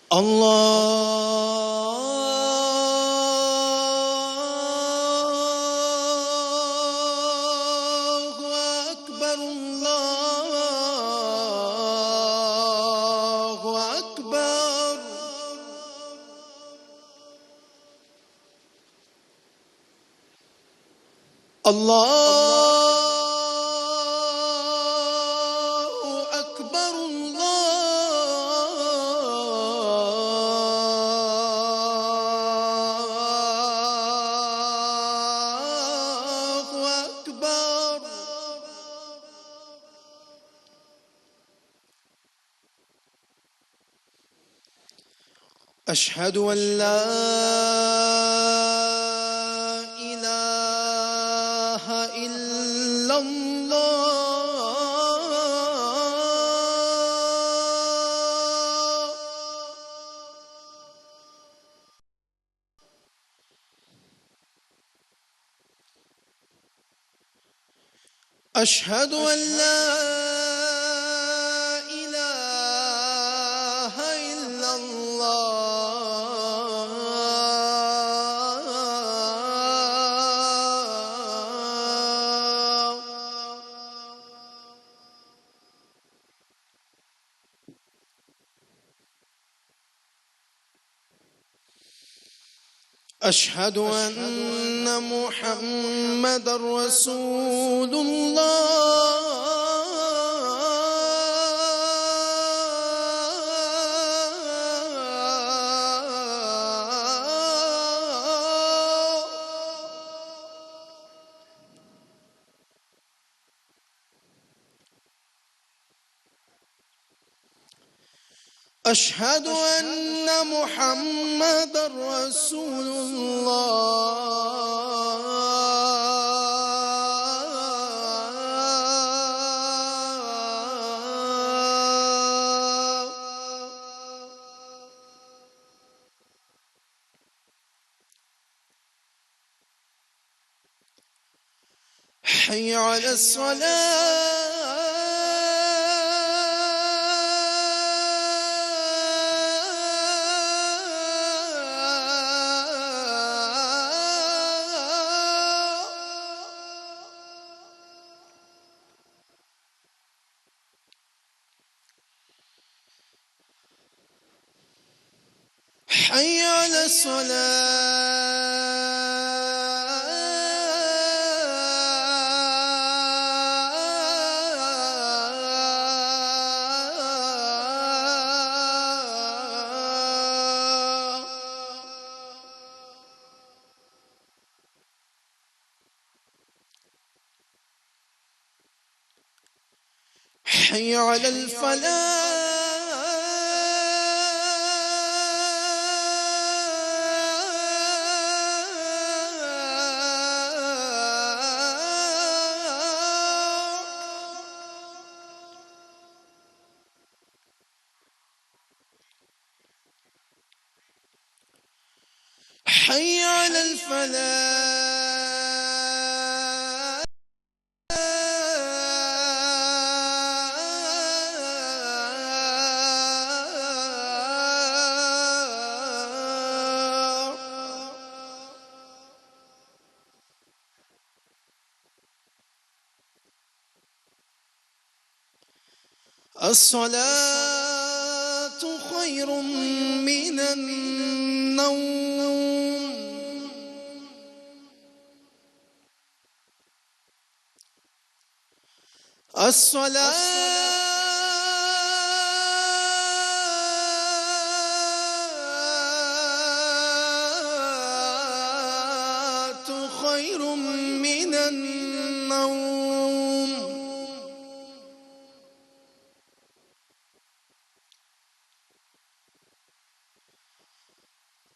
الله أكبر الله أكبر. الله أكبر الله أكبر. أشهد أن لا إله إلا الله. أشهد أن لا إله إلا الله. أشهد أن محمدًا رسول الله. أشهد أن محمدًا رسول الله. حي على حي على حي على الفلاح. حي على الفلاح. الصلاة خير من النوم. الصلاة خير من النوم.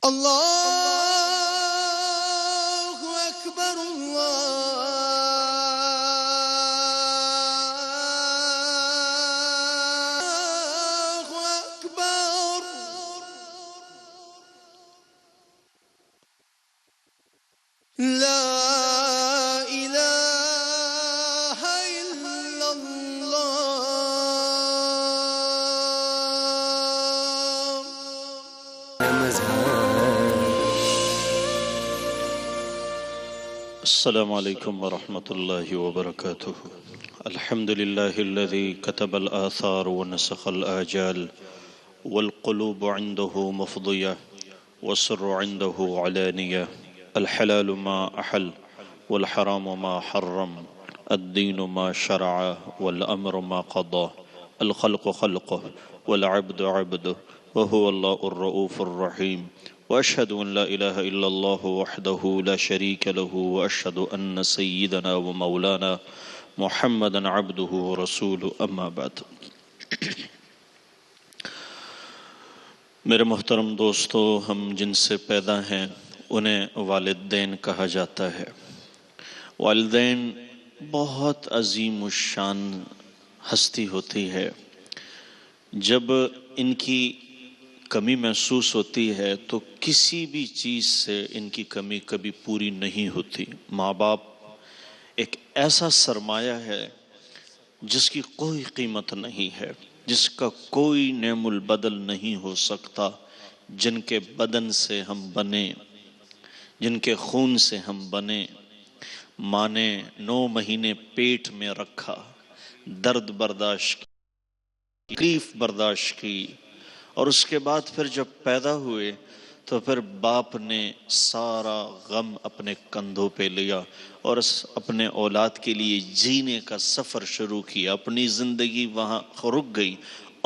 الله أكبر الله أكبر. لا إله إلا الله. السلام عليكم ورحمة الله وبركاته. الحمد لله الذي كتب الآثار ونسخ الآجال، والقلوب عنده مفضية والسر عنده علانية. الحلال ما أحل والحرام ما حرم، الدين ما شرع والأمر ما قضى، الخلق خلقه والعبد عبده، وهو الله الرؤوف الرحيم. وأشهد أن لا إله إلا الله وحده لا شريك له، وأشهد أن سيدنا ومولانا محمدا عبده ورسوله، أما بعد. میرے محترم دوستو، ہم جن سے پیدا ہیں انہیں والدین کہا جاتا ہے. والدین بہت عظیم الشان ہستی ہوتی ہے. جب ان کی کمی محسوس ہوتی ہے تو کسی بھی چیز سے ان کی کمی کبھی پوری نہیں ہوتی. ماں باپ ایک ایسا سرمایہ ہے جس کی کوئی قیمت نہیں ہے، جس کا کوئی نعم البدل نہیں ہو سکتا. جن کے بدن سے ہم بنے، جن کے خون سے ہم بنے، ماں نے 9 مہینے پیٹ میں رکھا، درد برداشت کی، تکلیف برداشت کی، اور اس کے بعد پھر جب پیدا ہوئے تو پھر باپ نے سارا غم اپنے کندھوں پہ لیا اور اپنے اولاد کے لیے جینے کا سفر شروع کیا. اپنی زندگی وہاں رک گئی،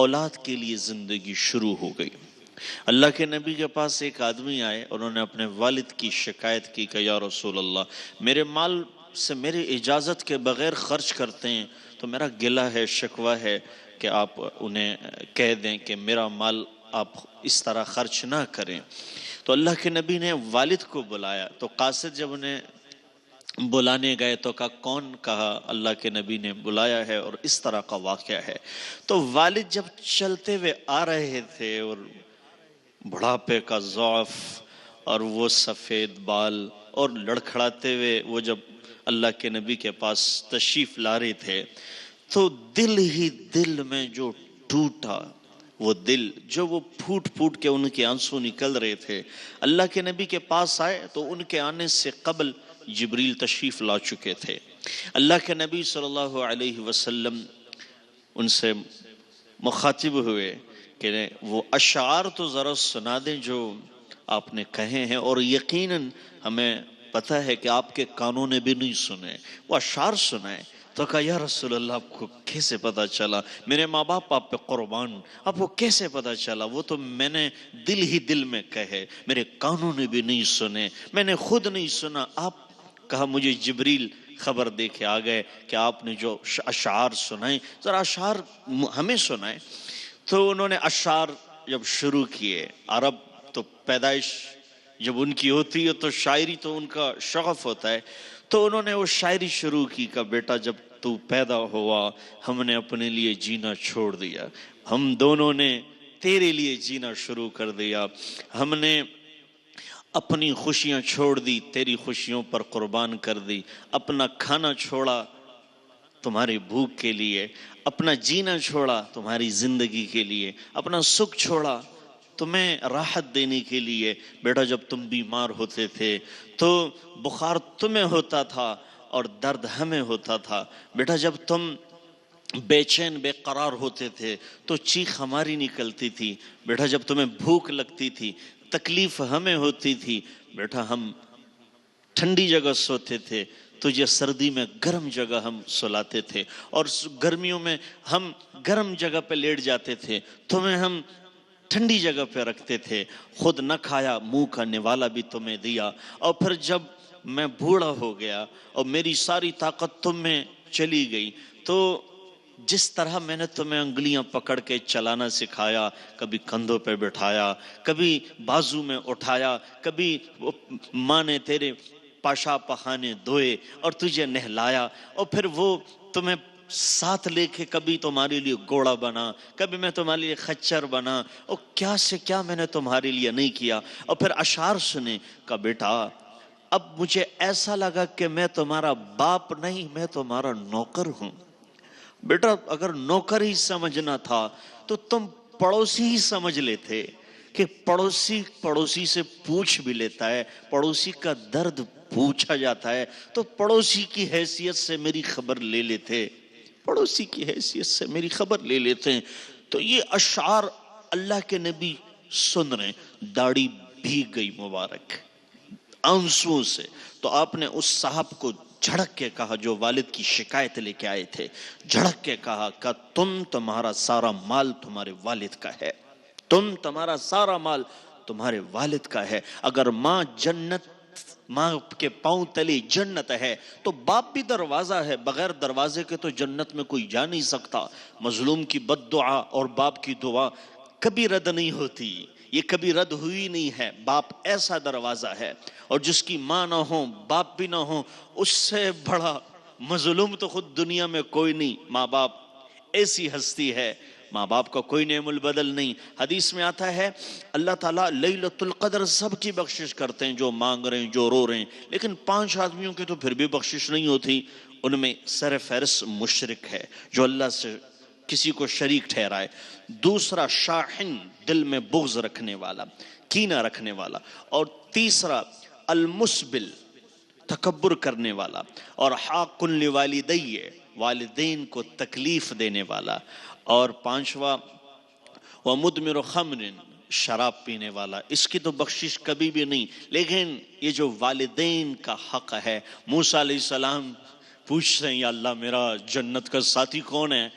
اولاد کے لیے زندگی شروع ہو گئی. اللہ کے نبی کے پاس ایک آدمی آئے، انہوں نے اپنے والد کی شکایت کی کہ یا رسول اللہ، میرے مال سے میری اجازت کے بغیر خرچ کرتے ہیں، تو میرا گلہ ہے، شکوہ ہے کہ آپ انہیں کہہ دیں کہ میرا مال آپ اس طرح خرچ نہ کریں. تو اللہ کے نبی نے والد کو بلایا. تو قاصد جب انہیں بلانے گئے تو کون؟ کہا اللہ کے نبی نے بلایا ہے اور اس طرح کا واقعہ ہے. تو والد جب چلتے ہوئے آ رہے تھے اور بڑھاپے کا ضعف اور وہ سفید بال اور لڑکھڑاتے ہوئے وہ جب اللہ کے نبی کے پاس تشریف لا رہے تھے تو دل ہی دل میں جو ٹوٹا، وہ دل جو وہ پھوٹ پھوٹ کے ان کے آنسو نکل رہے تھے. اللہ کے نبی کے پاس آئے تو ان کے آنے سے قبل جبریل تشریف لا چکے تھے. اللہ کے نبی صلی اللہ علیہ وسلم ان سے مخاطب ہوئے کہ وہ اشعار تو ذرا سنا دیں جو آپ نے کہے ہیں، اور یقیناً ہمیں پتہ ہے کہ آپ کے کانوں نے بھی نہیں سنے. وہ اشعار سنائے. تو کہا یا رسول اللہ، آپ کو کیسے پتا چلا؟ میرے ماں باپ آپ پہ قربان، آپ کو کیسے پتا چلا؟ وہ تو میں نے دل ہی دل میں کہے، میرے کانوں نے بھی نہیں سنے، میں نے خود نہیں سنا. آپ کہا مجھے جبریل خبر دے کے آ گئے کہ آپ نے جو اشعار سنائے ذرا اشعار ہمیں سنائے. تو انہوں نے اشعار جب شروع کیے، عرب تو پیدائش جب ان کی ہوتی ہے تو شاعری تو ان کا شغف ہوتا ہے. تو انہوں نے وہ شاعری شروع کی کہ بیٹا جب تو پیدا ہوا ہم نے اپنے لیے جینا چھوڑ دیا، ہم دونوں نے تیرے لیے جینا شروع کر دیا، ہم نے اپنی خوشیاں چھوڑ دی، تیری خوشیوں پر قربان کر دی، اپنا کھانا چھوڑا تمہاری بھوک کے لیے، اپنا جینا چھوڑا تمہاری زندگی کے لیے، اپنا سکھ چھوڑا تمہیں راحت دینے کے لیے. بیٹا جب تم بیمار ہوتے تھے تو بخار تمہیں ہوتا تھا اور درد ہمیں ہوتا تھا. بیٹا جب تم بے چین بے قرار ہوتے تھے تو چیخ ہماری نکلتی تھی. بیٹا جب تمہیں بھوک لگتی تھی تکلیف ہمیں ہوتی تھی. بیٹا ہم ٹھنڈی جگہ سوتے تھے، تجھے سردی میں گرم جگہ ہم سلاتے تھے، اور گرمیوں میں ہم گرم جگہ پہ لیٹ جاتے تھے، تمہیں ہم ٹھنڈی جگہ پہ رکھتے تھے. خود نہ کھایا منہ کا نوالا بھی تمہیں دیا. اور پھر جب میں بوڑھا ہو گیا اور میری ساری طاقت تم میں چلی گئی تو جس طرح میں نے تمہیں انگلیاں پکڑ کے چلانا سکھایا، کبھی کندھوں پہ بٹھایا، کبھی بازو میں اٹھایا، کبھی ماں نے تیرے پاشا پخانے دھوئے اور تجھے نہلایا، اور پھر وہ تمہیں ساتھ لے کے کبھی تمہارے لیے گھوڑا بنا، کبھی میں تمہارے لیے خچر بنا، اور کیا سے کیا میں نے تمہارے لیے نہیں کیا. اور پھر اشعار سنے کہ بیٹا اب مجھے ایسا لگا کہ میں تمہارا باپ نہیں، میں تمہارا نوکر ہوں. بیٹا اگر نوکر ہی سمجھنا تھا تو تم پڑوسی ہی سمجھ لیتے کہ پڑوسی سے پوچھ بھی لیتا ہے، پڑوسی کا درد پوچھا جاتا ہے تو پڑوسی کی حیثیت سے میری خبر لے لیتے، پڑوسی کی حیثیت سے میری خبر لے لیتے ہیں۔ تو یہ اشعار اللہ کے نبی سن رہے ہیں، داڑھی بھیگ گئی مبارک آنسوں سے۔ تو آپ نے اس صاحب کو جھڑک کے کہا جو والد کی شکایت لے کے آئے تھے، جھڑک کے کہا کہ تمہارا سارا مال تمہارے والد کا ہے، تمہارا سارا مال تمہارے والد کا ہے۔ اگر ماں کے پاؤں تلے جنت ہے تو باپ بھی دروازہ ہے، بغیر دروازے کے تو جنت میں کوئی جا نہیں سکتا۔ مظلوم کی بد دعا اور باپ کی دعا کبھی رد نہیں ہوتی، یہ کبھی رد ہوئی نہیں ہے۔ باپ ایسا دروازہ ہے، اور جس کی ماں نہ ہو باپ بھی نہ ہو، اس سے بڑا مظلوم تو خود دنیا میں کوئی نہیں۔ ماں باپ ایسی ہستی ہے، ماں باپ کا کوئی نعم البدل نہیں۔ حدیث میں آتا ہے اللہ تعالیٰ لیلۃ القدر سب کی بخشش کرتے ہیں، جو مانگ رہے ہیں، جو رو رہے ہیں، لیکن 5 آدمیوں کی تو پھر بھی بخشش نہیں ہوتی۔ ان میں سر فہرست مشرک ہے جو اللہ سے کسی کو شریک ٹھہرائے، دوسرا شاحن دل میں بغض رکھنے والا، کینہ رکھنے والا، اور تیسرا المسبل تکبر کرنے والا، اور حاق لوالدی والدین کو تکلیف دینے والا، اور 5واں ومدمر خمر شراب پینے والا۔ اس کی تو بخشش کبھی بھی نہیں۔ لیکن یہ جو والدین کا حق ہے، موسیٰ علیہ السلام پوچھتے ہیں یا اللہ میرا جنت کا ساتھی کون ہے؟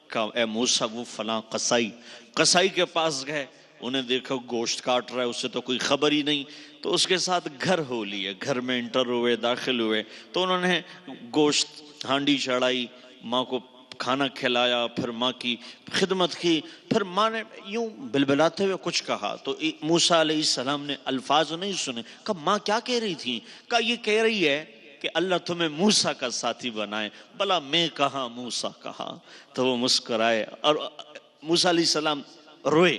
کہا اے موسیٰ وہ فلاں قصائی کے پاس گئے، انہیں دیکھا گوشت کاٹ رہا ہے، اس سے تو کوئی خبر ہی نہیں، تو اس کے ساتھ گھر ہو لیے، گھر میں انٹر ہوئے، داخل ہوئے، تو انہوں نے گوشت ہانڈی چڑھائی، ماں کو کھانا کھلایا، پھر ماں کی خدمت کی، پھر ماں نے یوں بلبلاتے ہوئے کچھ کہا تو موسیٰ علیہ السلام نے الفاظ نہیں سنے، کہا ماں کیا کہہ رہی تھی؟ کہا یہ کہہ رہی ہے کہ اللہ تمہیں موسیٰ کا ساتھی بنائے۔ بلا میں کہاں موسیٰ کہا؟ تو وہ مسکرائے اور موسیٰ علیہ السلام روئے،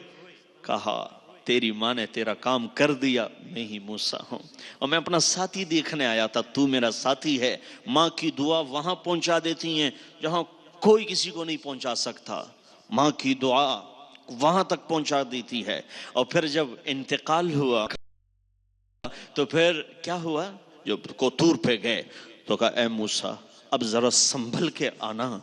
کہا تیری ماں نے تیرا کام کر دیا، میں ہی موسیٰ ہوں، اور میں اپنا ساتھی دیکھنے آیا تھا، تو میرا ساتھی ہے۔ ماں کی دعا وہاں پہنچا دیتی ہیں جہاں کوئی کسی کو نہیں پہنچا سکتا، ماں کی دعا وہاں تک پہنچا دیتی ہے۔ اور پھر جب انتقال ہوا تو پھر کیا ہوا؟ جب کوطور پہ گئے تو کہا اے موسیٰ اب ذرا سنبھل کے آنا،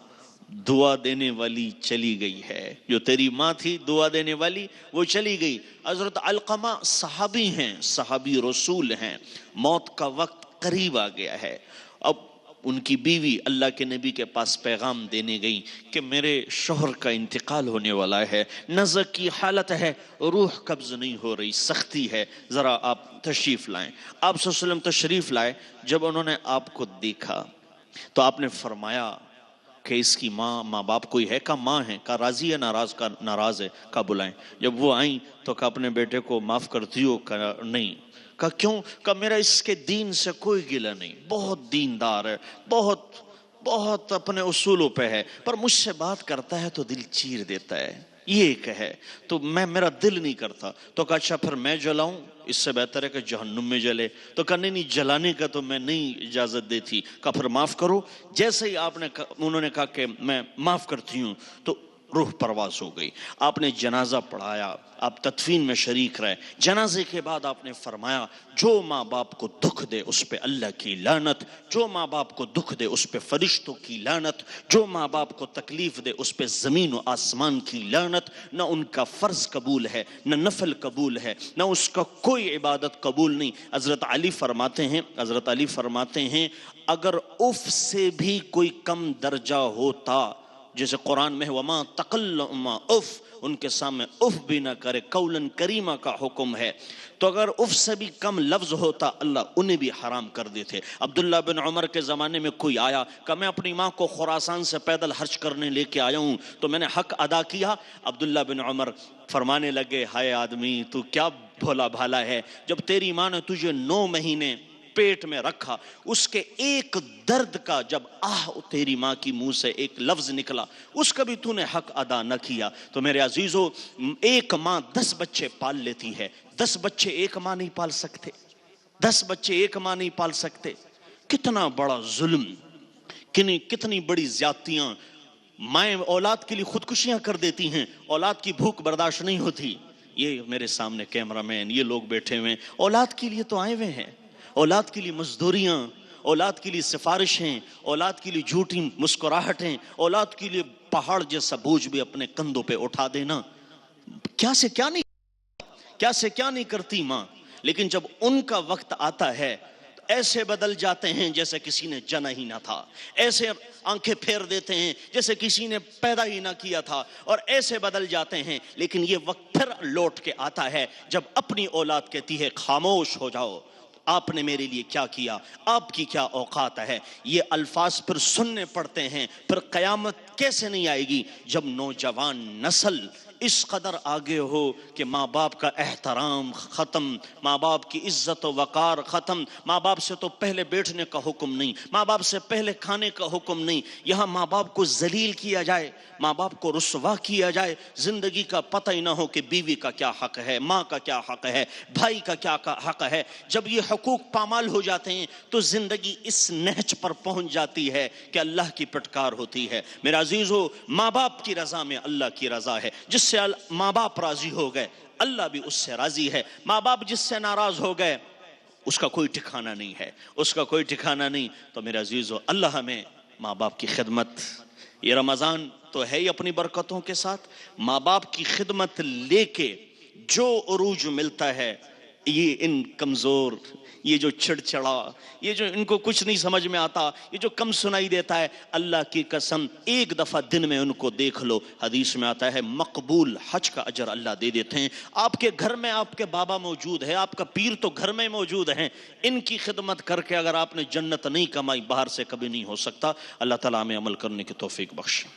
دعا دینے والی چلی گئی ہے، جو تیری ماں تھی دعا دینے والی وہ چلی گئی۔ حضرت علقمہ صحابی ہیں، صحابی رسول ہیں، موت کا وقت قریب آ گیا ہے۔ اب ان کی بیوی اللہ کے نبی کے پاس پیغام دینے گئی کہ میرے شوہر کا انتقال ہونے والا ہے، نزع کی حالت ہے، روح قبض نہیں ہو رہی، سختی ہے، ذرا آپ تشریف لائیں۔ آپ صلی اللہ علیہ وسلم تشریف لائے۔ جب انہوں نے آپ کو دیکھا تو آپ نے فرمایا کہ اس کی ماں باپ کوئی ہے؟ کہا ماں ہے۔ کہا راضی ہے ناراض؟ کا ناراض ہے۔ کہا بلائیں۔ جب وہ آئیں تو کہا اپنے بیٹے کو معاف کرتی ہو؟ کہا نہیں۔ کہا کیوں؟ کہا میرا اس کے دین سے کوئی گلہ نہیں، بہت دیندار ہے، بہت اپنے اصولوں پہ ہے، پر مجھ سے بات کرتا ہے تو دل چیر دیتا ہے، یہ ایک ہے، تو میرا دل نہیں کرتا۔ تو کہا اچھا پھر میں جلاؤں؟ اس سے بہتر ہے کہ جہنم میں جلے۔ تو کہا نہیں جلانے کا تو میں نہیں اجازت دیتی۔ کہا پھر معاف کرو۔ جیسے ہی انہوں نے کہا کہ میں معاف کرتی ہوں تو روح پرواز ہو گئی۔ آپ نے جنازہ پڑھایا، آپ تدفین میں شریک رہے۔ جنازے کے بعد آپ نے فرمایا جو ماں باپ کو دکھ دے اس پہ اللہ کی لعنت، جو ماں باپ کو دکھ دے اس پہ فرشتوں کی لعنت، جو ماں باپ کو تکلیف دے اس پہ زمین و آسمان کی لعنت۔ نہ ان کا فرض قبول ہے، نہ نفل قبول ہے، نہ اس کا کوئی عبادت قبول نہیں۔ حضرت علی فرماتے ہیں اگر اف سے بھی کوئی کم درجہ ہوتا، جیسے قرآن میں وما تکلم اف، ان کے سامنے اف بھی نہ کرے، قولاً کریمہ کا حکم ہے، تو اگر اف سے بھی کم لفظ ہوتا اللہ انہیں بھی حرام کر دیتے۔ عبداللہ بن عمر کے زمانے میں کوئی آیا کہ میں اپنی ماں کو خراسان سے پیدل حج کرنے لے کے آیا ہوں تو میں نے حق ادا کیا۔ عبداللہ بن عمر فرمانے لگے ہائے آدمی تو کیا بھولا بھالا ہے، جب تیری ماں نے تجھے 9 مہینے پیٹ میں رکھا، اس کے ایک درد کا جب تیری ماں کی منہ سے ایک لفظ نکلا اس کا بھی تو نے حق ادا نہ کیا۔ تو میرے عزیزو، ایک ماں 10 بچے پال لیتی ہے، 10 بچے ایک ماں نہیں پال سکتے، 10 بچے ایک ماں نہیں پال سکتے۔ کتنا بڑا ظلم، کتنی بڑی زیادتیاں۔ مائیں اولاد کے لیے خودکشیاں کر دیتی ہیں، اولاد کی بھوک برداشت نہیں ہوتی۔ یہ میرے سامنے کیمرہ مین، یہ لوگ بیٹھے ہوئے اولاد کے لیے تو آئے ہوئے ہیں، اولاد کے لیے مزدوریاں، اولاد کے لیے سفارشیں، اولاد کے لیے جھوٹی مسکراہٹیں، اولاد کے لیے پہاڑ جیسا بوجھ بھی اپنے کندھوں پہ اٹھا دینا، کیا سے کیا نہیں کرتی ماں. لیکن جب ان کا وقت آتا ہے تو ایسے بدل جاتے ہیں جیسے کسی نے جنا ہی نہ تھا، ایسے آنکھیں پھیر دیتے ہیں جیسے کسی نے پیدا ہی نہ کیا تھا، اور ایسے بدل جاتے ہیں. لیکن یہ وقت پھر لوٹ کے آتا ہے جب اپنی اولاد کہتی ہے خاموش ہو جاؤ، آپ نے میرے لیے کیا کیا، آپ کی کیا اوقات ہے. یہ الفاظ پھر سننے پڑتے ہیں. پھر قیامت کیسے نہیں آئے گی جب نوجوان نسل اس قدر آگے ہو کہ ماں باپ کا احترام ختم، ماں باپ کی عزت و وقار ختم. ماں باپ سے تو پہلے بیٹھنے کا حکم نہیں، ماں باپ سے پہلے کھانے کا حکم نہیں. یہاں ماں باپ کو ذلیل کیا جائے، ماں باپ کو رسوا کیا جائے. زندگی کا پتہ ہی نہ ہو کہ بیوی کا کیا حق ہے، ماں کا کیا حق ہے، بھائی کا کیا حق ہے. جب یہ حقوق پامال ہو جاتے ہیں تو زندگی اس نہج پر پہنچ جاتی ہے کہ اللہ کی پٹکار ہوتی ہے. میرا عزیزو، ماں باپ کی رضا میں اللہ کی رضا ہے. جس سے ماں باپ راضی ہو گئے اللہ بھی اس سے راضی ہے. ماں باپ جس سے ناراض ہو گئے اس کا کوئی ٹھکانہ نہیں ہے، اس کا کوئی ٹھکانہ نہیں. تو میرے عزیزو، اللہ ہمیں ماں باپ کی خدمت، یہ رمضان تو ہے ہی اپنی برکتوں کے ساتھ، ماں باپ کی خدمت لے کے جو عروج ملتا ہے، یہ ان کمزور، یہ جو چڑچڑا، یہ جو ان کو کچھ نہیں سمجھ میں آتا، یہ جو کم سنائی دیتا ہے، اللہ کی قسم ایک دفعہ دن میں ان کو دیکھ لو. حدیث میں آتا ہے مقبول حج کا اجر اللہ دے دیتے ہیں. آپ کے گھر میں آپ کے بابا موجود ہے، آپ کا پیر تو گھر میں موجود ہیں. ان کی خدمت کر کے اگر آپ نے جنت نہیں کمائی، باہر سے کبھی نہیں ہو سکتا. اللہ تعالیٰ ہمیں عمل کرنے کی توفیق بخشے.